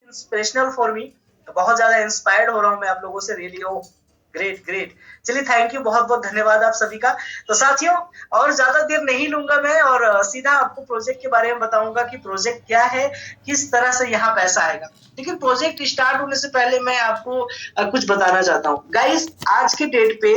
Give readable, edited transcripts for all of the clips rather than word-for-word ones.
Inspirational for me. बहुत ज्यादा inspired हो रहा हूँ मैं आप लोगों से, रियली। ओ ग्रेट ग्रेट। चलिए थैंक यू, बहुत बहुत धन्यवाद आप सभी का। तो साथियों और ज्यादा देर नहीं लूंगा मैं, और सीधा आपको प्रोजेक्ट के बारे में बताऊंगा कि प्रोजेक्ट क्या है, किस तरह से यहाँ पैसा आएगा। लेकिन प्रोजेक्ट स्टार्ट होने से पहले मैं आपको कुछ बताना चाहता हूँ। गाइस आज के डेट पे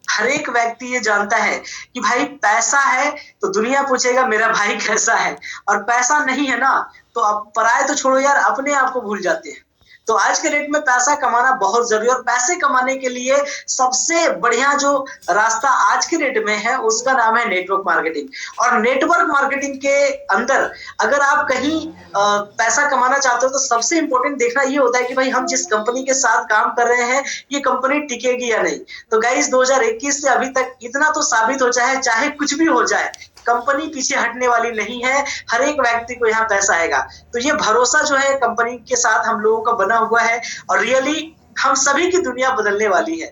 हर एक व्यक्ति ये जानता है कि भाई पैसा है तो दुनिया पूछेगा मेरा भाई कैसा है, और पैसा नहीं है ना तो अब पराये तो छोड़ो यार, अपने आप को भूल जाते हैं। तो आज के डेट में पैसा कमाना बहुत जरूरी है, और पैसे कमाने के लिए सबसे बढ़िया जो रास्ता आज के डेट में है उसका नाम है नेटवर्क मार्केटिंग। और नेटवर्क मार्केटिंग के अंदर अगर आप कहीं पैसा कमाना चाहते हो तो सबसे इंपॉर्टेंट देखना ये होता है कि भाई हम जिस कंपनी के साथ काम कर रहे हैं ये कंपनी टिकेगी या नहीं। तो गाइस 2021 से अभी तक इतना तो साबित हो जाए, चाहे कुछ भी हो जाए, कंपनी पीछे हटने वाली नहीं है। हर एक व्यक्ति को यहाँ पैसा आएगा। तो ये भरोसा जो है कंपनी के साथ हम लोगों का बना हुआ है, और रियली हम सभी की दुनिया बदलने वाली है।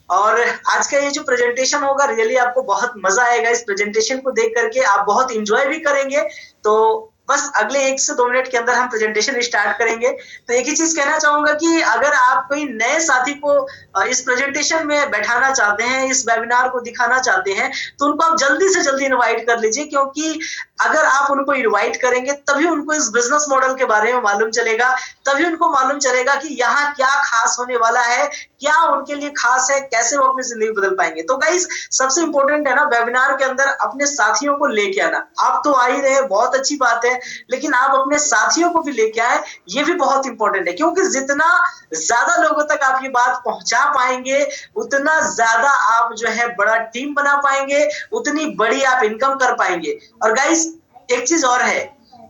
और आज का ये जो प्रेजेंटेशन होगा रियली आपको बहुत मजा आएगा। इस प्रेजेंटेशन को देख करके आप बहुत इंजॉय भी करेंगे। तो बस अगले 1 से 2 मिनट के अंदर हम प्रेजेंटेशन स्टार्ट करेंगे। तो एक ही चीज कहना चाहूंगा कि अगर आप कोई नए साथी को इस प्रेजेंटेशन में बैठाना चाहते हैं, इस वेबिनार को दिखाना चाहते हैं, तो उनको आप जल्दी से जल्दी इनवाइट कर लीजिए, क्योंकि अगर आप उनको इनवाइट करेंगे तभी उनको इस बिजनेस मॉडल के बारे में मालूम चलेगा, तभी उनको मालूम चलेगा कि यहाँ क्या खास होने वाला है, क्या उनके लिए खास है, कैसे वो अपनी जिंदगी बदल पाएंगे। तो गाइस सबसे इंपॉर्टेंट है ना वेबिनार के अंदर अपने साथियों को लेके आना। आप तो आ ही रहे, बहुत अच्छी बात है, लेकिन आप अपने साथियों को भी लेके आए, ये भी बहुत इंपॉर्टेंट है, क्योंकि जितना ज्यादा लोगों तक आप ये बात पहुंचा पाएंगे उतना ज्यादा आप जो है बड़ा टीम बना पाएंगे, उतनी बड़ी आप इनकम कर पाएंगे। और गाइस एक चीज और है,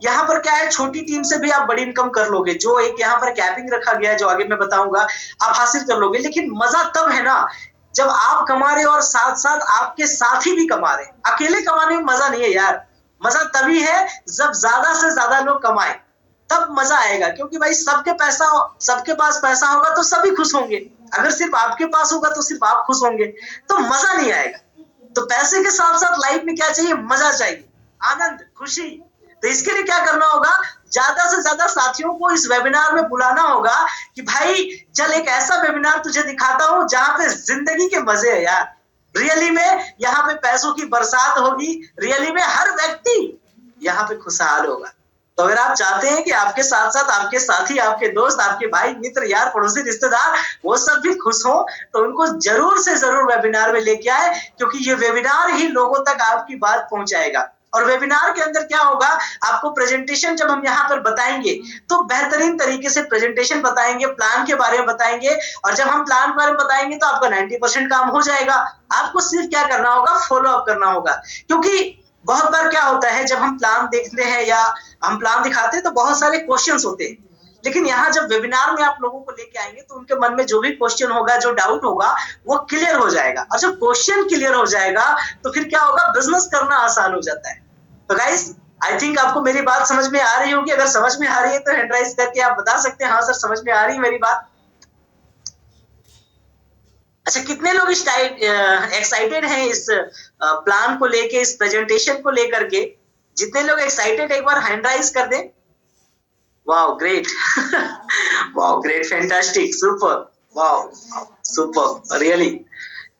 यहाँ पर क्या है, छोटी टीम से भी आप बड़ी इनकम कर लोगे। जो एक यहाँ पर कैपिंग रखा गया है जो आगे मैं बताऊंगा, आप हासिल कर लोगे। लेकिन मजा तब है ना जब आप कमा रहे हो और साथ साथ आपके साथी भी कमा रहे। अकेले कमाने में मजा नहीं है यार, मजा तभी है जब ज्यादा से ज्यादा लोग कमाए, तब मजा आएगा। क्योंकि भाई सबके पास पैसा होगा तो सभी खुश होंगे, अगर सिर्फ आपके पास होगा तो सिर्फ आप खुश होंगे, तो मजा नहीं आएगा। तो पैसे के साथ साथ लाइफ में क्या चाहिए, मजा चाहिए, आनंद, खुशी। तो इसके लिए क्या करना होगा, ज्यादा से ज्यादा साथियों को इस वेबिनार में बुलाना होगा कि भाई चल एक ऐसा वेबिनार तुझे दिखाता हूं जहां पे जिंदगी के मजे है यार। रियली में यहाँ पे पैसों की बरसात होगी, रियली में हर व्यक्ति यहाँ पे खुशहाल होगा। तो अगर आप चाहते हैं कि आपके साथ साथ आपके साथी, आपके दोस्त, आपके भाई, मित्र, यार, पड़ोसी, रिश्तेदार वो सब भी खुश हो, तो उनको जरूर से जरूर वेबिनार में लेके आए, क्योंकि ये वेबिनार ही लोगों तक आपकी बात पहुंचाएगा। और वेबिनार के अंदर क्या होगा, आपको प्रेजेंटेशन जब हम यहाँ पर बताएंगे तो बेहतरीन तरीके से प्रेजेंटेशन बताएंगे, प्लान के बारे में बताएंगे। और जब हम प्लान के बारे में बताएंगे तो आपका 90% काम हो जाएगा। आपको सिर्फ क्या करना होगा, फॉलो अप करना होगा। क्योंकि बहुत बार क्या होता है, जब हम प्लान देखते हैं या हम प्लान दिखाते हैं तो बहुत सारे क्वेश्चंस होते हैं, लेकिन यहाँ जब वेबिनार में आप लोगों को लेके आएंगे तो उनके मन में जो भी क्वेश्चन होगा, जो डाउट होगा, वो क्लियर हो जाएगा। और जब क्वेश्चन क्लियर हो जाएगा तो फिर क्या होगा, बिजनेस करना आसान हो जाता है। तो गाइस आई थिंक आपको मेरी बात समझ में आ रही होगी। अगर समझ में आ रही है तो हैंड राइज करके आप बता सकते हैं हाँ सर समझ में आ रही है मेरी बात। अच्छा, कितने लोग एक्साइटेड हैं इस प्लान को लेके, इस प्रेजेंटेशन को लेकर के? जितने लोग एक्साइटेड एक बार हैंड राइज कर दें। Wow great wow great, fantastic, super, wow super, really.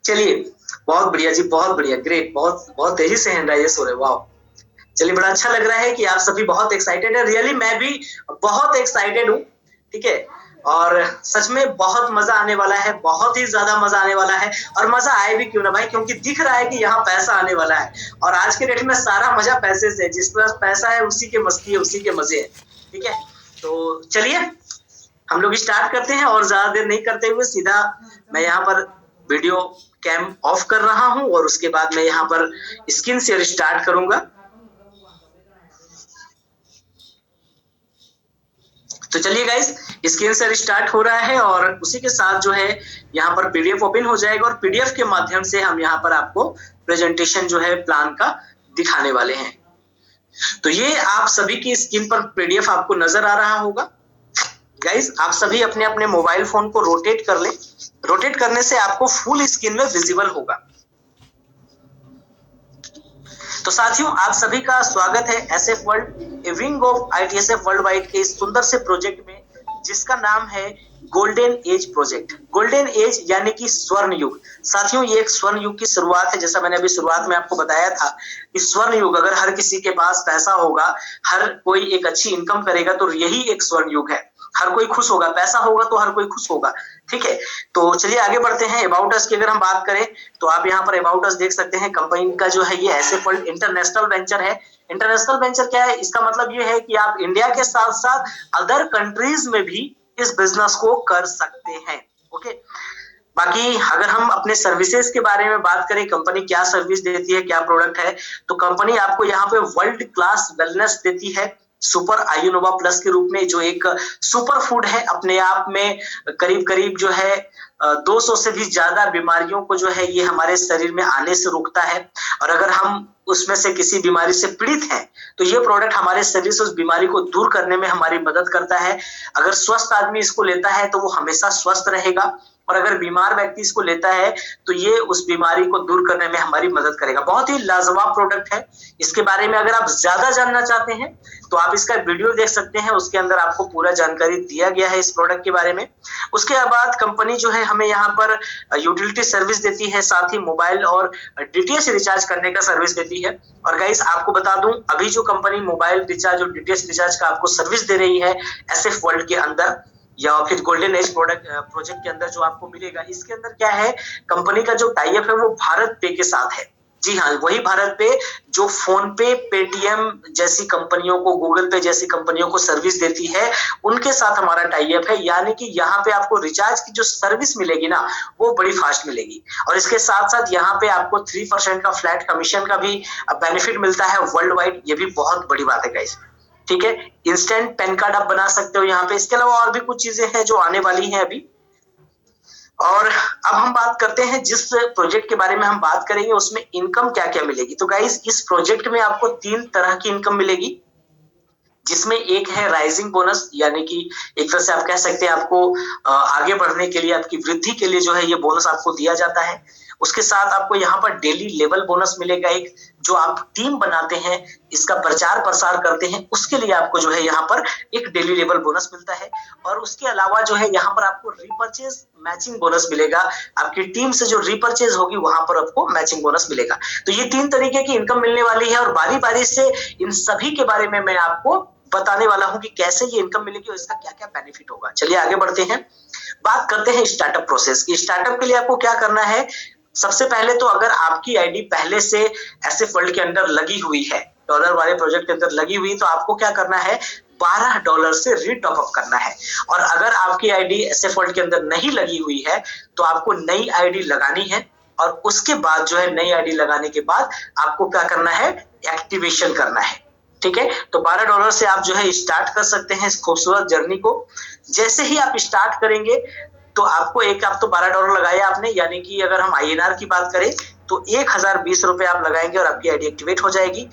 चलिए बहुत बढ़िया जी, बहुत बढ़िया, ग्रेट, बहुत बहुत तेजी से हैंड राइजेस हो रहे, वाओ। चलिए बड़ा अच्छा लग रहा है कि आप सभी बहुत एक्साइटेड है। रियली मैं भी बहुत एक्साइटेड हूँ, ठीक है। और सच में बहुत मजा आने वाला है, बहुत ही ज्यादा मजा आने वाला है। और मजा आए भी क्यों ना भाई, क्योंकि दिख रहा है कि यहाँ पैसा आने वाला है। और आज के डेट में सारा मजा पैसे से, जिसके पास पैसा है उसी के मस्ती है, उसी के मजे है, ठीक है। तो चलिए हम लोग स्टार्ट करते हैं, और ज्यादा देर नहीं करते हुए सीधा मैं यहाँ पर वीडियो कैम ऑफ कर रहा हूँ, और उसके बाद मैं यहाँ पर स्क्रीन शेयर स्टार्ट करूंगा। तो चलिए गाइस स्क्रीन शेयर स्टार्ट हो रहा है, और उसी के साथ जो है यहाँ पर पीडीएफ ओपन हो जाएगा, और पीडीएफ के माध्यम से हम यहाँ पर आपको प्रेजेंटेशन जो है प्लान का दिखाने वाले हैं। तो ये आप सभी की स्क्रीन पर पीडीएफ आपको नजर आ रहा होगा। गाइस आप सभी अपने अपने मोबाइल फोन को रोटेट कर लें, रोटेट करने से आपको फुल स्क्रीन में विजिबल होगा। तो साथियों आप सभी का स्वागत है SF world, a wing of ITSF world wide के इस सुंदर से प्रोजेक्ट में, जिसका नाम है golden age project. Golden age यानी कि स्वर्ण युग। साथियों ये एक स्वर्ण युग की शुरुआत है, जैसा मैंने अभी शुरुआत में आपको बताया था कि स्वर्ण युग, अगर हर किसी के पास पैसा होगा, हर कोई एक अच्छी इनकम करेगा, तो यही एक स्वर्ण युग है। हर कोई खुश होगा, पैसा होगा तो हर कोई खुश होगा। ठीक है, तो चलिए आगे बढ़ते हैं। अबाउट अस की अगर हम बात करें तो आप यहाँ पर अबाउट अस देख सकते हैं। कंपनी का जो है ये एसे फंड इंटरनेशनल वेंचर है। इंटरनेशनल वेंचर क्या है? इसका मतलब ये है कि आप इंडिया के साथ साथ अदर कंट्रीज में भी इस बिजनेस को कर सकते हैं। ओके, बाकी अगर हम अपने सर्विसेज के बारे में बात करें, कंपनी क्या सर्विस देती है, क्या प्रोडक्ट है, तो कंपनी आपको यहाँ पे वर्ल्ड क्लास वेलनेस देती है सुपर आयुनोवा प्लस के रूप में, जो एक सुपर फूड है अपने आप में। करीब करीब जो है 200 से भी ज्यादा बीमारियों को जो है ये हमारे शरीर में आने से रोकता है। और अगर हम उसमें से किसी बीमारी से पीड़ित हैं तो ये प्रोडक्ट हमारे शरीर से उस बीमारी को दूर करने में हमारी मदद करता है। अगर स्वस्थ आदमी इसको लेता है तो वो हमेशा स्वस्थ रहेगा, और अगर बीमार व्यक्ति इसको लेता है तो ये उस बीमारी को दूर करने में हमारी मदद करेगा। बहुत ही लाजवाब प्रोडक्ट है। इसके बारे में अगर आप ज्यादा जानना चाहते हैं तो आप इसका वीडियो देख सकते हैं, उसके अंदर आपको पूरा जानकारी दिया गया है इस प्रोडक्ट के बारे में। उसके बाद कंपनी जो है हमें यहाँ पर यूटिलिटी सर्विस देती है, साथ ही मोबाइल और डीटीएच रिचार्ज करने का सर्विस देती है। और गाइस आपको बता दूं, अभी जो कंपनी मोबाइल रिचार्ज और डीटीएच रिचार्ज का आपको सर्विस दे रही है एसएफ वर्ल्ड के अंदर या फिर गोल्डन एज प्रोजेक्ट के अंदर जो आपको मिलेगा, इसके अंदर क्या है, कंपनी का जो टाई अप है वो भारत पे के साथ है। जी हाँ, वही भारत पे जो फोन पे, पेटीएम जैसी कंपनियों को, गूगल पे जैसी कंपनियों को सर्विस देती है, उनके साथ हमारा टाई अप है। यानी कि यहाँ पे आपको रिचार्ज की जो सर्विस मिलेगी ना, वो बड़ी फास्ट मिलेगी। और इसके साथ साथ यहाँ पे आपको 3% का फ्लैट कमीशन का भी बेनिफिट मिलता है वर्ल्ड वाइड। ये भी बहुत बड़ी बात है गाइस। ठीक है, इंस्टेंट पैन कार्ड आप बना सकते हो यहाँ पे। इसके अलावा और भी कुछ चीजें हैं जो आने वाली हैं अभी। और अब हम बात करते हैं जिस प्रोजेक्ट के बारे में हम बात करेंगे उसमें इनकम क्या क्या मिलेगी। तो गाइस इस प्रोजेक्ट में आपको 3 तरह की इनकम मिलेगी, जिसमें एक है राइजिंग बोनस, यानी कि एक तरह से आप कह सकते हैं आपको आगे बढ़ने के लिए, आपकी वृद्धि के लिए जो है ये बोनस आपको दिया जाता है। उसके साथ आपको यहाँ पर डेली लेवल बोनस मिलेगा एक, जो आप टीम बनाते हैं, इसका प्रचार प्रसार करते हैं, उसके लिए आपको जो है यहाँ पर एक डेली लेवल बोनस मिलता है। और उसके अलावा जो है यहाँ पर आपको रीपर्चेज मैचिंग बोनस मिलेगा। आपकी टीम से जो रीपर्चेज होगी वहां पर आपको मैचिंग बोनस मिलेगा। तो ये 3 तरीके की इनकम मिलने वाली है, और बारी बारी से इन सभी के बारे में मैं आपको बताने वाला हूं कि कैसे ये इनकम मिलेगी और इसका क्या क्या बेनिफिट होगा। चलिए आगे बढ़ते हैं, बात करते हैं स्टार्टअप प्रोसेस की। स्टार्टअप के लिए आपको क्या करना है? सबसे पहले तो अगर आपकी आईडी पहले से एसएफ वर्ल्ड के अंदर लगी हुई है, डॉलर वाले प्रोजेक्ट के अंदर लगी हुई, तो आपको क्या करना है? $12 से रीटॉप अप करना है। और अगर आपकी आईडी एसएफ वर्ल्ड के अंदर नहीं लगी हुई है तो आपको नई आईडी लगानी है, और उसके बाद जो है नई आईडी लगाने के बाद आपको क्या करना है? एक्टिवेशन करना है। ठीक है, तो $12 से आप जो है स्टार्ट कर सकते हैं इस खूबसूरत जर्नी को। जैसे ही आप स्टार्ट करेंगे तो आपको आप तो $12 लगाए आपने, यानी कि अगर हम आईएनआर की बात करें तो 1020 रुपए आप लगाएंगे और आपकी आईडी एक्टिवेट हो जाएगी।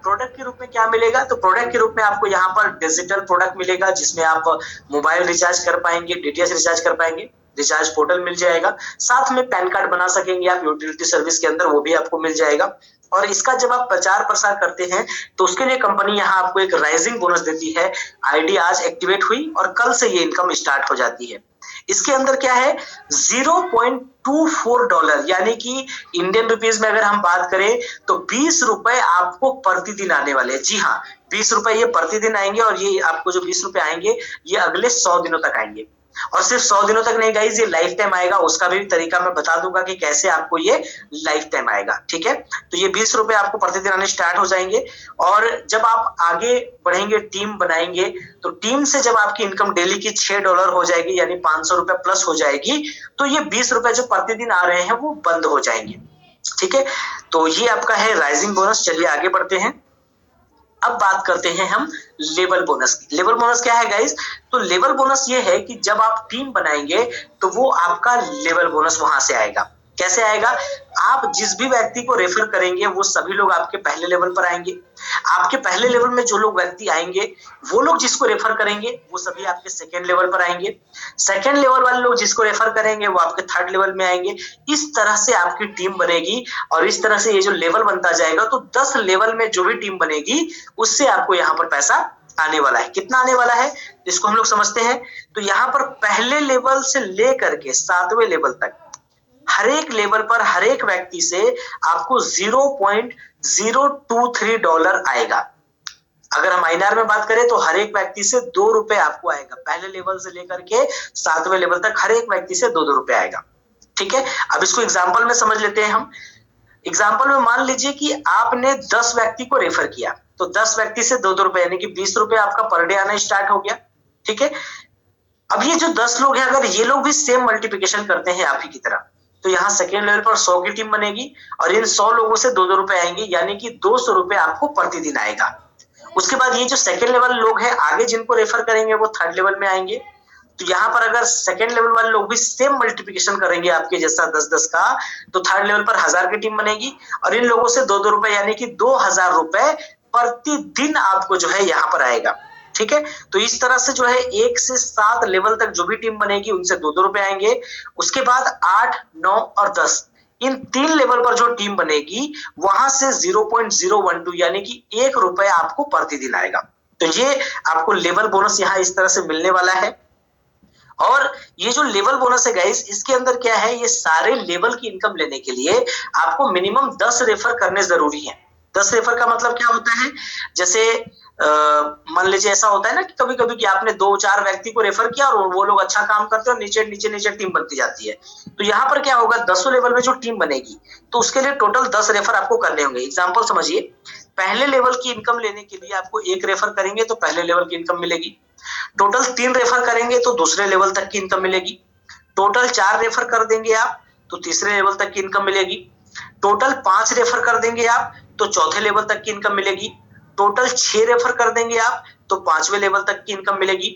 प्रोडक्ट के रूप में क्या मिलेगा? तो प्रोडक्ट के रूप में आपको यहाँ पर डिजिटल प्रोडक्ट मिलेगा, जिसमें आप मोबाइल रिचार्ज कर पाएंगे, डीटीएच रिचार्ज कर पाएंगे, रिचार्ज पोर्टल मिल जाएगा, साथ में पैन कार्ड बना सकेंगे आप यूटिलिटी सर्विस के अंदर, वो भी आपको मिल जाएगा। और इसका जब आप प्रचार प्रसार करते हैं तो उसके लिए कंपनी यहाँ आपको एक राइजिंग बोनस देती है। आईडी आज एक्टिवेट हुई और कल से ये इनकम स्टार्ट हो जाती है। इसके अंदर क्या है? $0.24, यानी कि इंडियन रुपीज में अगर हम बात करें तो 20 रुपए आपको प्रतिदिन आने वाले हैं। जी हाँ, 20 रुपए ये प्रतिदिन आएंगे, और ये आपको जो 20 रुपए आएंगे ये अगले 100 दिनों तक आएंगे। और सिर्फ 100 दिनों तक नहीं गाइस, ये लाइफ टाइम आएगा। उसका भी तरीका मैं बता दूंगा कि कैसे आपको ये लाइफ टाइम आएगा। ठीक है, तो ये 20 रुपए आपको प्रतिदिन आने स्टार्ट हो जाएंगे। और जब आप आगे बढ़ेंगे, टीम बनाएंगे, तो टीम से जब आपकी इनकम डेली की $6 हो जाएगी, यानी 500 रुपए प्लस हो जाएगी, तो ये 20 रुपए जो प्रतिदिन आ रहे हैं वो बंद हो जाएंगे। ठीक है, तो ये आपका है राइजिंग बोनस। चलिए आगे बढ़ते हैं, अब बात करते हैं हम लेवल बोनस की। लेवल बोनस क्या है गाइस? तो लेवल बोनस ये है कि जब आप टीम बनाएंगे तो वो आपका लेवल बोनस वहां से आएगा। कैसे आएगा? आप जिस भी व्यक्ति को रेफर करेंगे वो सभी लोग आपके पहले लेवल पर आएंगे। आपके पहले लेवल में जो लोग व्यक्ति आएंगे वो लोग जिसको रेफर करेंगे वो सभी आपके सेकेंड लेवल पर आएंगे। सेकेंड लेवल वाले लोग जिसको रेफर करेंगे वो आपके थर्ड लेवल में आएंगे। इस तरह से आपकी टीम बनेगी, और इस तरह से ये जो लेवल बनता जाएगा, तो 10 लेवल में जो भी टीम बनेगी उससे आपको यहाँ पर पैसा आने वाला है। कितना आने वाला है इसको हम लोग समझते हैं। तो यहाँ पर पहले लेवल से लेकर के 7वें लेवल तक हर एक लेवल पर हर एक व्यक्ति से आपको $0.023 आएगा। अगर हम INR में बात करें तो हर एक व्यक्ति से ₹2 आपको आएगा। पहले लेवल से लेकर के 7वें लेवल तक हर एक व्यक्ति से ₹2 आएगा। ठीक है, अब इसको एग्जाम्पल में समझ लेते हैं हम। एग्जाम्पल में मान लीजिए कि आपने 10 व्यक्ति को रेफर किया, तो 10 व्यक्ति से ₹2 यानी कि ₹20 आपका पर डे आना स्टार्ट हो गया। ठीक है, अब ये जो 10 लोग हैं, अगर ये लोग भी सेम मल्टीप्लिकेशन करते हैं आप ही की तरह, तो यहाँ सेकेंड लेवल पर 100 की टीम बनेगी और इन 100 लोगों से ₹2 आएंगे, यानी कि ₹200 आपको प्रतिदिन आएगा। उसके बाद ये जो सेकेंड लेवल लोग हैं आगे जिनको रेफर करेंगे वो थर्ड लेवल में आएंगे। तो यहाँ पर अगर सेकेंड लेवल वाले लोग भी सेम मल्टीप्लिकेशन करेंगे आपके जैसा 10-10 का, तो थर्ड लेवल पर 1000 की टीम बनेगी और इन लोगों से ₹2 यानी कि ₹2000 प्रतिदिन आपको जो है यहाँ पर आएगा। ठीक है, तो इस तरह से जो है 1 से 7 लेवल तक जो भी टीम बनेगी उनसे ₹2 आएंगे। उसके बाद 8, 9 और 10 इन 3 लेवल पर जो टीम बनेगी वहां से 0.012 यानी कि ₹1 आपको प्रतिदिन आएगा। तो ये आपको लेवल बोनस यहाँ इस तरह से मिलने वाला है। और ये जो लेवल बोनस है गाइस, इसके अंदर क्या है, ये सारे लेवल की इनकम लेने के लिए आपको मिनिमम 10 रेफर करने जरूरी है। 10 रेफर का मतलब क्या होता है, जैसे मान लीजिए ऐसा होता है ना कि कभी कभी कि आपने 2-4 व्यक्ति को रेफर किया और वो लोग अच्छा काम करते हैं और नीचे नीचे नीचे टीम बनती जाती है। तो यहाँ पर क्या होगा, 10 लेवल में जो टीम बनेगी तो उसके लिए टोटल 10 रेफर आपको करने होंगे। एग्जाम्पल समझिए, पहले लेवल की इनकम लेने के लिए आपको 1 रेफर करेंगे तो पहले लेवल की इनकम मिलेगी। टोटल 3 रेफर करेंगे तो दूसरे लेवल तक की इनकम मिलेगी। टोटल 4 रेफर कर देंगे आप तो तीसरे लेवल तक की इनकम मिलेगी। टोटल 5 रेफर कर देंगे आप तो चौथे लेवल तक की इनकम मिलेगी। टोटल 6 रेफर कर देंगे आप तो 5वें लेवल तक की इनकम मिलेगी।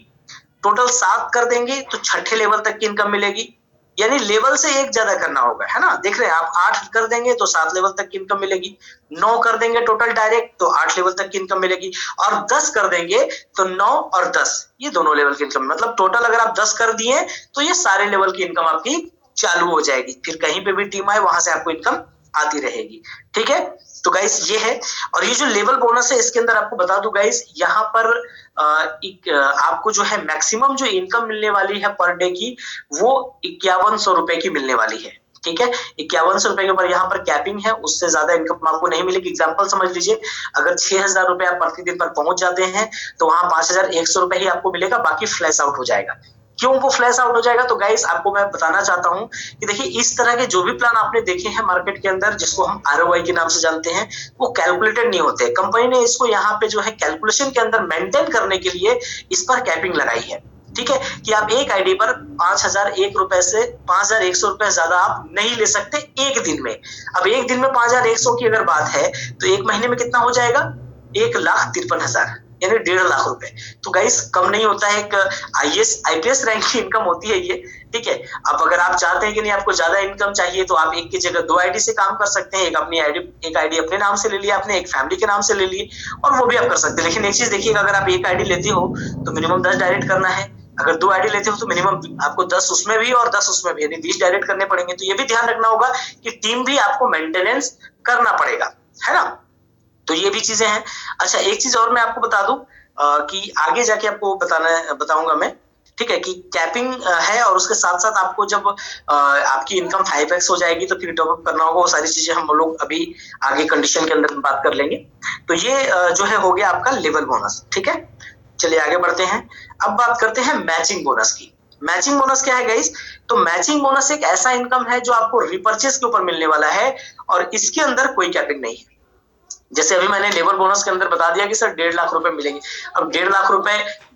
टोटल 7 कर देंगे तो 6ठे लेवल तक की इनकम मिलेगी। यानी लेवल से एक ज्यादा करना होगा, है ना। देख रहे हैं आप, 8 कर देंगे तो 7 लेवल तक की इनकम मिलेगी। 9 कर देंगे टोटल डायरेक्ट तो 8 लेवल तक की इनकम मिलेगी। और 10 कर देंगे तो 9 और 10 ये दोनों लेवल की इनकम, मतलब टोटल अगर आप 10 कर दिए तो ये सारे लेवल की इनकम आपकी चालू हो जाएगी। फिर कहीं पे भी टीम आए वहां से आपको इनकम आती रहेगी। ठीक है, तो गाइस ये है। और ये जो लेवल बोनस है इसके अंदर आपको बता दूं गाइस, यहाँ पर आपको जो है मैक्सिमम जो इनकम मिलने वाली है पर डे की वो ₹5100 की मिलने वाली है। ठीक है, ₹5100 के ऊपर यहाँ पर कैपिंग है, उससे ज्यादा इनकम आपको नहीं मिलेगी। एग्जांपल समझ लीजिए, अगर ₹6000 आप प्रतिदिन पर पहुंच जाते हैं तो वहां ₹5100 ही आपको मिलेगा, बाकी फ्लैश आउट हो जाएगा। क्यों वो फ्लैश आउट हो जाएगा, तो गाइस आपको मैं बताना चाहता हूं कि देखिए इस तरह के जो भी प्लान आपने देखे हैं मार्केट के अंदर, जिसको हम ROI के नाम से जानते हैं, वो कैलकुलेटेड नहीं होते। कंपनी ने इसको यहाँ पे जो है कैलकुलेशन के अंदर मेंटेन करने के लिए इस पर कैपिंग लगाई है। ठीक है, कि आप एक आईडी पर ₹5001 से ₹5100 ज्यादा आप नहीं ले सकते एक दिन में। अब एक दिन में 5100 की अगर बात है तो एक महीने में कितना हो जाएगा, 1,53,000 यानी ₹1.5 लाख। तो गाइस कम नहीं होता है, एक IPS रैंक की इनकम होती है ये। ठीक है, अब अगर आप चाहते हैं कि नहीं आपको ज्यादा इनकम चाहिए तो आप एक की जगह 2 आईडी से काम कर सकते हैं। एक आईडी अपने नाम से ले लिया आपने, एक फैमिली के नाम से ले लिए, और वो भी आप कर सकते हैं। लेकिन एक चीज देखिएगा, अगर आप एक आईडी लेते हो तो मिनिमम 10 डायरेक्ट करना है। अगर 2 आईडी लेते हो तो मिनिमम आपको 10 उसमें भी और 10 उसमें भी, यानी 20 डायरेक्ट करने पड़ेंगे। तो ये भी ध्यान रखना होगा कि टीम भी आपको मेंटेनेंस करना पड़ेगा, है ना। तो ये भी चीजें हैं। अच्छा, एक चीज और मैं आपको बता दूं कि आगे जाके आपको बताऊंगा मैं। ठीक है, कि कैपिंग है और उसके साथ साथ आपको जब आपकी इनकम 5x हो जाएगी तो फिर टॉपअप करना होगा। वो सारी चीजें हम लोग अभी आगे कंडीशन के अंदर बात कर लेंगे। तो ये जो है हो गया आपका लेवल बोनस। ठीक है, चलिए आगे बढ़ते हैं। अब बात करते हैं मैचिंग बोनस की। मैचिंग बोनस क्या है गाइस, तो मैचिंग बोनस एक ऐसा इनकम है जो आपको रिपर्चेस के ऊपर मिलने वाला है और इसके अंदर कोई कैपिंग नहीं है। जैसे अभी मैंने लेबर बोनस के अंदर बता दिया कि सर ₹1.5 लाख मिलेंगे। अब ₹1.5 लाख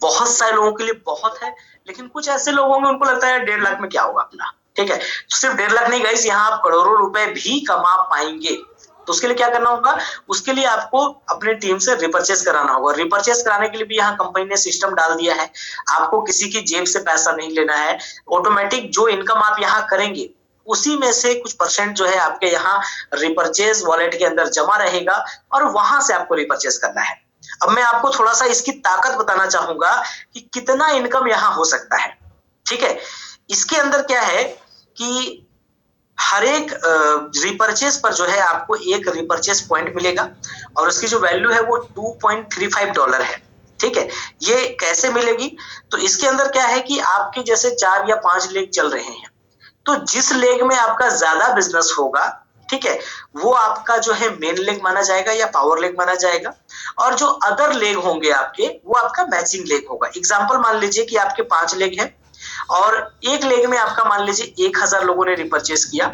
बहुत सारे लोगों के लिए बहुत है, लेकिन कुछ ऐसे लोग होंगे उनको लगता है 1.5 लाख में क्या होगा अपना। ठीक है, तो सिर्फ 1.5 लाख नहीं गाइस, यहाँ आप करोड़ों रुपए भी कमा पाएंगे। तो उसके लिए क्या करना होगा, उसके लिए आपको अपने टीम से रिपर्चेस कराना होगा। रिपर्चेस कराने के लिए भी यहाँ कंपनी ने सिस्टम डाल दिया है। आपको किसी की जेब से पैसा नहीं लेना है, ऑटोमेटिक जो इनकम आप यहाँ करेंगे उसी में से कुछ परसेंट जो है आपके यहाँ रिपर्चेज वॉलेट के अंदर जमा रहेगा और वहां से आपको रिपर्चेज करना है। अब मैं आपको थोड़ा सा इसकी ताकत बताना चाहूंगा कि कितना इनकम यहाँ हो सकता है। ठीक है, इसके अंदर क्या है कि हर एक रिपर्चेज पर जो है आपको एक रिपर्चेज पॉइंट मिलेगा और उसकी जो वैल्यू है वो $2.35 है। ठीक है, ये कैसे मिलेगी? तो इसके अंदर क्या है कि आपके जैसे 4 या 5 लेग चल रहे हैं, तो जिस लेग में आपका ज्यादा बिजनेस होगा, ठीक है, वो आपका जो है मेन लेग माना जाएगा या पावर लेग माना जाएगा, और जो अदर लेग होंगे आपके, वो आपका मैचिंग लेग होगा। एग्जाम्पल मान लीजिए कि आपके 5 लेग है और एक लेग में आपका मान लीजिए 1000 लोगों ने रिपर्चेस किया,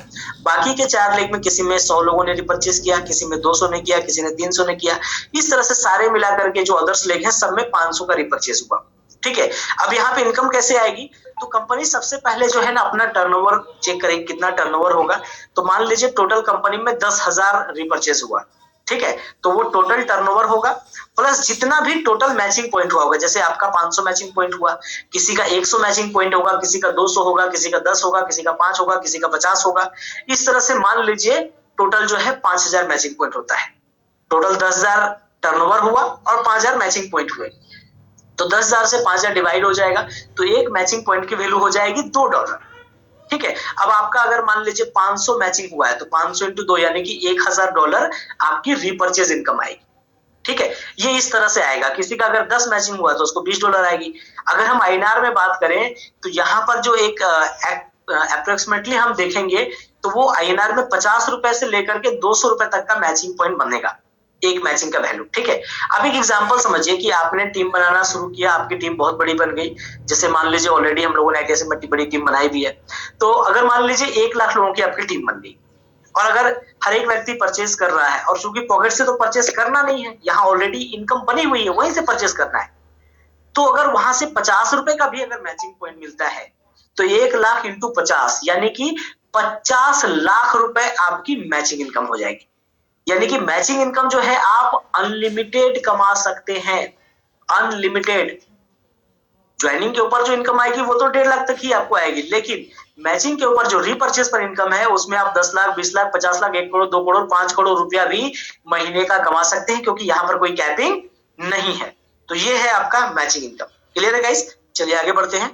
बाकी के 4 लेग में किसी में 100 लोगों ने रिपर्चेस किया, किसी में 200 ने किया, किसी ने 300 ने किया। इस तरह से सारे मिलाकर के जो अदर्स लेग है सब में 500 का रिपर्चेस हुआ, ठीक है। अब यहाँ पे इनकम कैसे आएगी? तो कंपनी सबसे पहले जो है ना अपना टर्नओवर चेक करेगी, कितना टर्नओवर होगा। तो मान लीजिए टोटल कंपनी में 10,000 रिपर्चेस हुआ, ठीक है, तो वो टोटल टर्नओवर होगा प्लस जितना भी टोटल मैचिंग पॉइंट हुआ होगा। जैसे आपका 500 मैचिंग पॉइंट हुआ, किसी का 100 मैचिंग पॉइंट होगा, किसी का 200 होगा, किसी का 10 होगा, किसी का 5 होगा, किसी का 50 होगा। इस तरह से मान लीजिए टोटल जो है 5000 मैचिंग पॉइंट होता है। टोटल 10,000 टर्नओवर हुआ और 5000 मैचिंग पॉइंट हुए, तो 10,000 से 5000 डिवाइड हो जाएगा, तो एक मैचिंग पॉइंट की वैल्यू हो जाएगी $2, ठीक है। अब आपका अगर मान लीजिए 500 मैचिंग हुआ है, तो 500 इंटू 2 यानी कि $1000 आपकी रिपर्चेज इनकम आएगी, ठीक है। ये इस तरह से आएगा। किसी का अगर 10 मैचिंग हुआ तो उसको $20 आएगी। अगर हम आईएनआर में बात करें तो यहाँ पर जो एक अप्रोक्सीमेटली हम देखेंगे तो वो आईएनआर में 50 रुपए से लेकर के 200 रुपए तक का मैचिंग पॉइंट बनेगा, एक मैचिंग का वैल्यू, ठीक है। अब एक एग्जांपल समझिए कि आपने टीम बनाना शुरू किया, आपकी टीम बहुत बड़ी बन गई। जैसे मान लीजिए ऑलरेडी हम लोगों ने एक ऐसी बड़ी टीम बनाई भी है। तो अगर मान लीजिए 1 लाख लोगों की आपकी टीम बन गई और अगर हर एक व्यक्ति परचेज कर रहा है, और चूंकि पॉकेट से तो परचेज करना नहीं है, यहाँ ऑलरेडी इनकम बनी हुई है, वहीं से परचेज करना है। तो अगर वहां से 50 रुपए का भी अगर मैचिंग पॉइंट मिलता है तो 1 लाख इंटू 50 यानी कि 50 लाख रुपए आपकी मैचिंग इनकम हो जाएगी। यानी कि मैचिंग इनकम जो है आप अनलिमिटेड कमा सकते हैं, अनलिमिटेड। ज्वाइनिंग के ऊपर जो इनकम आएगी वो तो 1.5 लाख तक ही आपको आएगी, लेकिन मैचिंग के ऊपर जो रीपरचेज पर इनकम है उसमें आप 10 लाख, 20 लाख, 50 लाख, 1 करोड़, 2 करोड़, 5 करोड़ रुपया भी महीने का कमा सकते हैं, क्योंकि यहाँ पर कोई कैपिंग नहीं है। तो ये है आपका मैचिंग इनकम। क्लियर है गाइस? चलिए आगे बढ़ते हैं।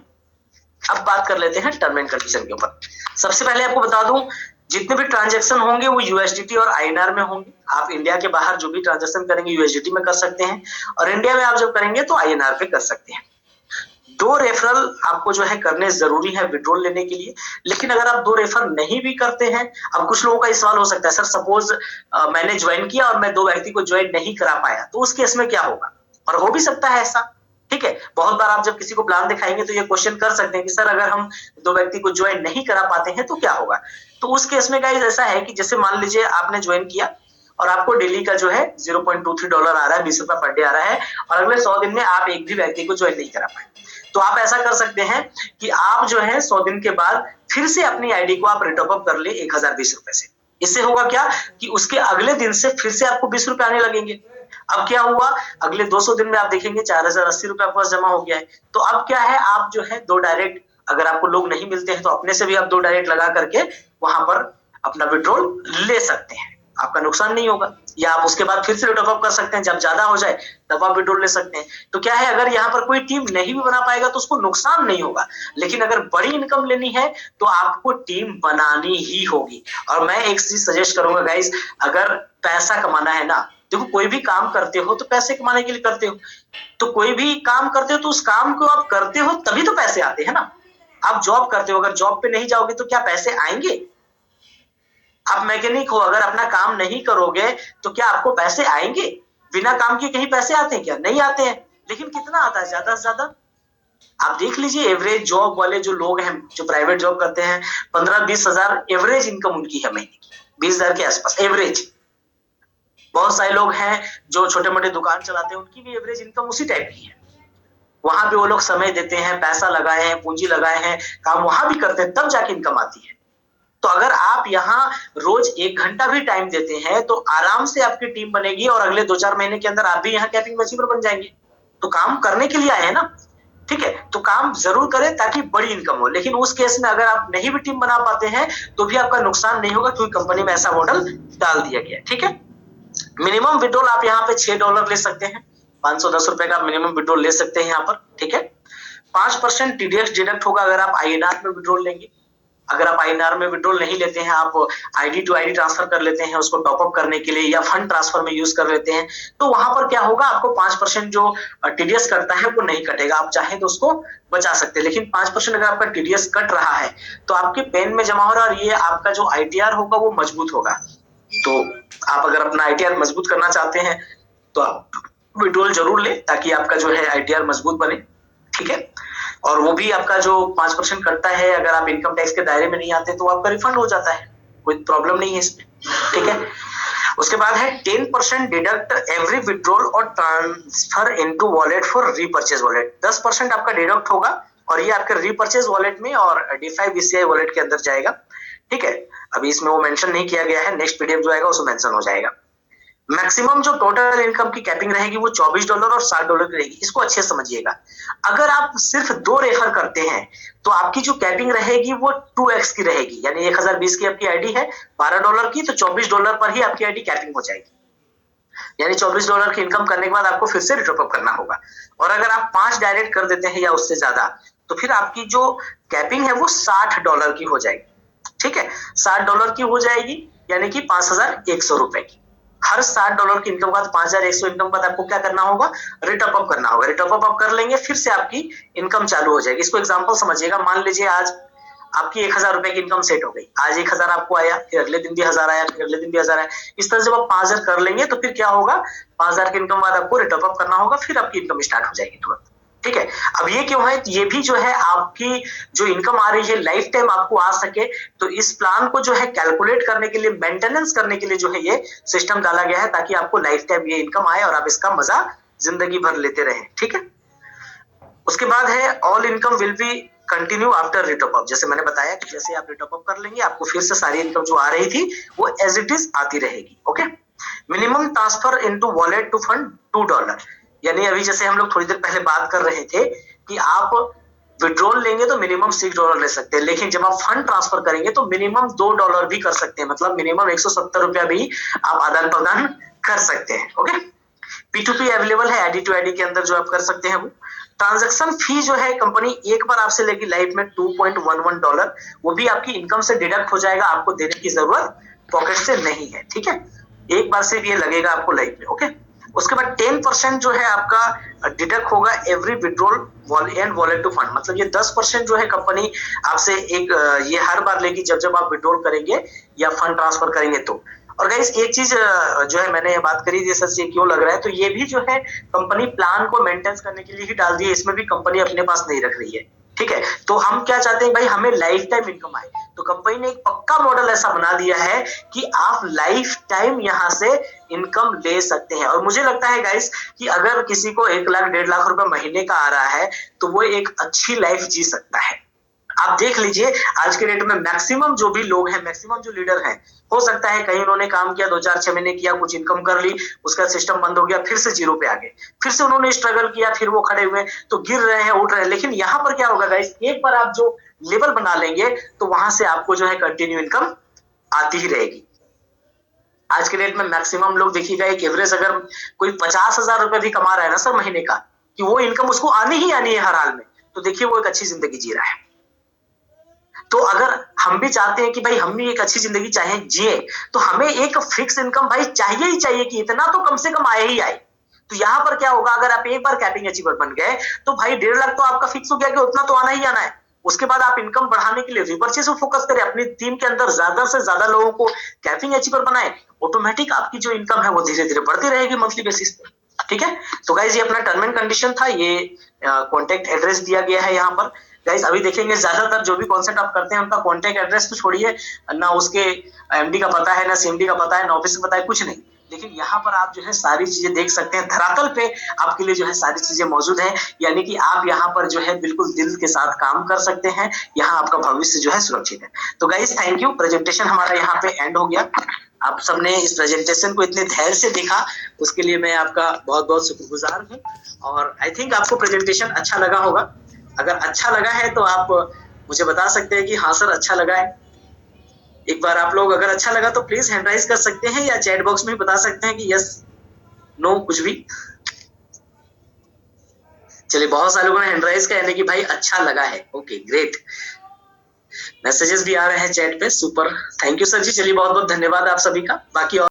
अब बात कर लेते हैं टर्म एंड कंडीशन के ऊपर। सबसे पहले आपको बता दूं, जितने भी ट्रांजैक्शन होंगे वो यूएसडीटी और आईएनआर में होंगे। आप इंडिया के बाहर जो भी ट्रांजैक्शन करेंगे यूएसडीटी में कर सकते हैं, और इंडिया में आप जब करेंगे तो आईएनआर पे कर सकते हैं। 2 रेफरल आपको जो है करने जरूरी है विड्रॉल लेने के लिए। लेकिन अगर आप 2 रेफर नहीं भी करते हैं, अब कुछ लोगों का सवाल हो सकता है, सर सपोज मैंने ज्वाइन किया और मैं 2 व्यक्ति को ज्वाइन नहीं करा पाया, तो उस केस में क्या होगा? और हो भी सकता है ऐसा, ठीक है। बहुत बार आप जब किसी को प्लान दिखाएंगे तो ये क्वेश्चन कर सकते हैं कि सर अगर हम 2 व्यक्ति को ज्वाइन नहीं करा पाते हैं तो क्या होगा? तो उस केस में गाइस ऐसा है कि जैसे मान लीजिए आपने ज्वाइन किया और आपको डेली का जो है $0.23 आ रहा है, 20 रुपए पर डे आ रहा है, और अगले 100 दिन में आप एक भी व्यक्ति को ज्वाइन नहीं करा पाए, तो आप ऐसा कर सकते हैं कि आप जो है 100 दिन के बाद फिर से अपनी आईडी को आप रिटॉप अप कर ले 1020 रुपए से। इससे होगा क्या कि उसके अगले दिन से फिर से आपको 20 रुपए आने लगेंगे। अब क्या हुआ, अगले 200 दिन में आप देखेंगे 4080 रुपए आपके पास जमा हो गया है। तो अब क्या है, आप जो है 2 डायरेक्ट, अगर आपको लोग नहीं मिलते हैं तो अपने से भी आप 2 डायरेक्ट लगा करके वहां पर अपना विड्रॉल ले सकते हैं, आपका नुकसान नहीं होगा। या आप उसके बाद फिर से टॉप अप कर सकते हैं, जब ज्यादा हो जाए तब आप विड्रॉल ले सकते हैं। तो क्या है, अगर यहाँ पर कोई टीम नहीं भी बना पाएगा तो उसको नुकसान नहीं होगा, लेकिन अगर बड़ी इनकम लेनी है तो आपको टीम बनानी ही होगी। और मैं एक चीज सजेस्ट करूंगा गाइस, अगर पैसा कमाना है ना, देखो कोई भी काम करते हो तो पैसे कमाने के लिए करते हो, तो कोई भी काम करते हो तो उस काम को आप करते हो तभी तो पैसे आते हैं ना। आप जॉब करते हो, अगर जॉब पे नहीं जाओगे तो क्या पैसे आएंगे? आप मैकेनिक हो, अगर अपना काम नहीं करोगे तो क्या आपको पैसे आएंगे? बिना काम के कहीं पैसे आते हैं क्या? नहीं आते हैं। लेकिन कितना आता है? ज्यादा से ज्यादा आप देख लीजिए, एवरेज जॉब वाले जो लोग हैं, जो प्राइवेट जॉब करते हैं, 15-20 हजार एवरेज इनकम उनकी है महीने की, 20,000 के आसपास एवरेज। बहुत सारे लोग हैं जो छोटे मोटे दुकान चलाते हैं, उनकी भी एवरेज इनकम उसी टाइप की है। वहां पे वो लोग समय देते हैं, पैसा लगाए हैं, पूंजी लगाए हैं, काम वहां भी करते हैं, तब जाके इनकम आती है। तो अगर आप यहाँ रोज 1 घंटा भी टाइम देते हैं तो आराम से आपकी टीम बनेगी, और अगले 2-4 महीने के अंदर आप भी यहाँ कैपिंग अचीवर बन जाएंगे। तो काम करने के लिए आए हैं ना, ठीक है, तो काम जरूर करें ताकि बड़ी इनकम हो। लेकिन उस केस में अगर आप नहीं भी टीम बना पाते हैं तो भी आपका नुकसान नहीं होगा, क्योंकि कंपनी में ऐसा मॉडल डाल दिया गया है, ठीक है। मिनिमम विड्रॉल आप यहाँ पे $6 ले सकते हैं, 510 रुपए का मिनिमम विड्रॉल ले सकते हैं यहाँ पर, ठीक है। 5% टीडीएस डिडक्ट होगा अगर आप आईएनआर में विड्रॉल लेंगे, अगर आप INR में विड्रॉल नहीं लेते हैं, आप ID टू ID ट्रांसफर कर लेते हैं उसको टॉप अप करने के लिए या फंड ट्रांसफर में यूज कर लेते हैं, तो वहां पर क्या होगा, आपको 5% जो TDS कटता है वो नहीं कटेगा। आप चाहे तो उसको बचा सकते हैं, लेकिन 5% अगर आपका TDS कट रहा है तो आपके पेन में जमा हो रहा है और ये आपका जो ITR होगा वो मजबूत होगा। तो आप अगर अपना ITR मजबूत करना चाहते हैं तो आप विड्रॉल जरूर ले, ताकि आपका जो है ITR मजबूत बने, ठीक है। और वो भी आपका जो 5% कटता है, अगर आप इनकम टैक्स के दायरे में नहीं आते तो आपका रिफंड हो जाता है, कोई प्रॉब्लम नहीं है इसमें, ठीक है। उसके बाद है 10% डिडक्ट एवरी विड्रॉल और transfer into wallet for repurchase wallet. 10% आपका डिडक्ट होगा और ये आपके रीपर्चेज वॉलेट में और DeFi BCI वॉलेट के अंदर जाएगा, ठीक है। अभी इसमें वो मेंशन नहीं किया गया है, नेक्स्ट PDF जो आएगा उसमें मेंशन हो जाएगा। मैक्सिमम जो टोटल इनकम की कैपिंग रहेगी वो $24 और $60 की रहेगी। इसको अच्छे से समझिएगा। अगर आप सिर्फ 2 रेफर करते हैं तो आपकी जो कैपिंग रहेगी वो 2x की रहेगी, यानी 1020 की आपकी आईडी है $12 की, तो $24 पर ही आपकी आईडी कैपिंग हो जाएगी। यानी $24 की इनकम करने के बाद आपको फिर से रिटॉप अप करना होगा। और अगर आप 5 डायरेक्ट कर देते हैं या उससे ज्यादा, तो फिर आपकी जो कैपिंग है वो $60 की हो जाएगी, ठीक है। $60 की हो जाएगी, यानी कि 5100 रुपए की। हर $60 की इनकम के बाद 5100 इनकम के बाद आपको क्या करना होगा, रिटॉप अप करना होगा। रिटॉप अप कर लेंगे फिर से आपकी इनकम चालू हो जाएगी। इसको एग्जांपल समझिएगा। मान लीजिए आज आपकी 1000 रुपए की इनकम सेट हो गई, आज 1000 आपको आया, फिर अगले दिन भी 1000 आया, फिर अगले दिन भी 1000 आया। इस तरह जब आप 5000 कर लेंगे तो फिर क्या होगा, 5000 की इनकम बाद आपको रिटॉप अप करना होगा, फिर आपकी इनकम स्टार्ट हो जाएगी तुरंत, ठीक है। अब ये क्यों है, ये भी जो है आपकी जो इनकम आ रही है लाइफ टाइम आपको आ सके, तो इस प्लान को जो है कैलकुलेट करने के लिए, मेंटेनेंस करने के लिए जो है ये सिस्टम डाला गया है, ताकि आपको लाइफ टाइम ये इनकम आए और आप इसका मजा जिंदगी भर लेते रहें, ठीक है। उसके बाद है all income will be continue after retop up. जैसे मैंने बताया कि जैसे आप रिटॉप अप कर लेंगे आपको फिर से सारी इनकम जो आ रही थी वो एज इट इज आती रहेगी, okay. Minimum transfer into wallet to fund $2, यानी अभी जैसे हम लोग थोड़ी देर पहले बात कर रहे थे कि आप विड्रॉल लेंगे तो मिनिमम $6 ले सकते हैं, लेकिन जब आप फंड ट्रांसफर करेंगे तो मिनिमम $2 भी कर सकते हैं, मतलब मिनिमम 170 रुपया भी आप आदान प्रदान कर सकते हैं, ओके। P2P अवेलेबल है ID टू ID के अंदर, जो आप कर सकते हैं वो। ट्रांजैक्शन फी जो है कंपनी एक बार आपसे लेगी लाइफ में $2.11, वो भी आपकी इनकम से डिडक्ट हो जाएगा, आपको देने की जरूरत पॉकेट से नहीं है, ठीक है। एक बार से भी ये लगेगा आपको लाइफ में, ओके। उसके बाद 10% जो है आपका डिडक्ट होगा every withdrawal and wallet to fund, मतलब ये 10% जो है कंपनी आपसे एक ये हर बार लेगी जब जब आप विड्रॉल करेंगे या फंड ट्रांसफर करेंगे तो। और गाइस एक चीज जो है मैंने ये बात करी थी, सर से क्यों लग रहा है, तो ये भी जो है कंपनी प्लान को मेंटेन करने के लिए ही डाल दी है, इसमें भी कंपनी अपने पास नहीं रख रही है, ठीक है। तो हम क्या चाहते हैं भाई, हमें लाइफ टाइम इनकम आए, तो कंपनी ने एक पक्का मॉडल ऐसा बना दिया है कि आप लाइफ टाइम यहाँ से इनकम ले सकते हैं। और मुझे लगता है गाइस कि अगर किसी को 1 लाख 1.5 लाख रुपए महीने का आ रहा है तो वो एक अच्छी लाइफ जी सकता है। आप देख लीजिए आज के डेट में मैक्सिमम जो भी लोग हैं, मैक्सिमम जो लीडर हैं, हो सकता है कहीं उन्होंने काम किया 2-4-6 महीने किया, कुछ इनकम कर ली, उसका सिस्टम बंद हो गया, फिर से जीरो पे आ गए, फिर से उन्होंने स्ट्रगल किया, फिर वो खड़े हुए, तो गिर रहे हैं उठ रहे हैं। लेकिन यहाँ पर क्या होगा गाइस, एक बार आप जो लेवल बना लेंगे तो वहां से आपको जो है कंटिन्यू इनकम आती ही रहेगी। आज के डेट में मैक्सिमम लोग देखिएगा, एक एवरेज अगर कोई 50,000 रुपए भी कमा रहा है ना सर महीने का, कि वो इनकम उसको आनी ही आनी है हर हाल में, तो देखिए वो एक अच्छी जिंदगी जी रहा है। तो अगर हम भी चाहते हैं कि भाई हम भी एक अच्छी जिंदगी चाहे जिए, तो हमें एक फिक्स इनकम भाई चाहिए ही चाहिए, कि इतना तो कम से कम आए ही आए। तो यहाँ पर क्या होगा, अगर आप एक बार कैपिंग अचीवर बन गए तो भाई 1.5 लाख तो आपका फिक्स हो गया कि उतना तो आना ही आना है। उसके बाद आप इनकम बढ़ाने के लिए रिपर्चेस में फोकस करें, अपनी टीम के अंदर ज्यादा से ज्यादा लोगों को कैपिंग अचीवर बनाए, ऑटोमेटिक आपकी जो इनकम है वो धीरे धीरे बढ़ती रहेगी मंथली बेसिस पे, ठीक है। तो गाइज ये अपना टर्म एंड कंडीशन था, ये कॉन्टेक्ट एड्रेस दिया गया है यहाँ पर। गाइस अभी देखेंगे ज्यादातर जो भी कॉन्सेप्ट आप करते हैं उनका कॉन्टेक्ट एड्रेस तो छोड़िए, ना उसके एमडी का पता है, ना सीएमडी का पता है, ना ऑफिस का पता है, कुछ नहीं। लेकिन यहाँ पर आप जो है सारी चीजें देख सकते हैं, धरातल पे आपके लिए जो है सारी चीजें मौजूद हैं, यानी कि आप यहाँ पर जो है बिल्कुल दिल के साथ काम कर सकते हैं, यहाँ आपका भविष्य जो है सुरक्षित है। तो गाइस थैंक यू, प्रेजेंटेशन हमारा यहाँ पे एंड हो गया। आप सबने इस प्रेजेंटेशन को इतने धैर्य से देखा, उसके लिए मैं आपका बहुत बहुत शुक्रगुजार हूँ। और आई थिंक आपको प्रेजेंटेशन अच्छा लगा होगा। अगर अच्छा लगा है तो आप मुझे बता सकते हैं कि हाँ सर अच्छा लगा है। एक बार आप लोग अगर अच्छा लगा तो प्लीज हैंड राइज कर सकते हैं, या चैट बॉक्स में बता सकते हैं कि यस नो कुछ भी। चलिए बहुत सारे लोगों ने हैंड राइज किया, यानी कि भाई अच्छा लगा है, ओके ग्रेट। मैसेजेस भी आ रहे हैं चैट पे। सुपर, थैंक यू सर जी। चलिए बहुत बहुत धन्यवाद आप सभी का। बाकी और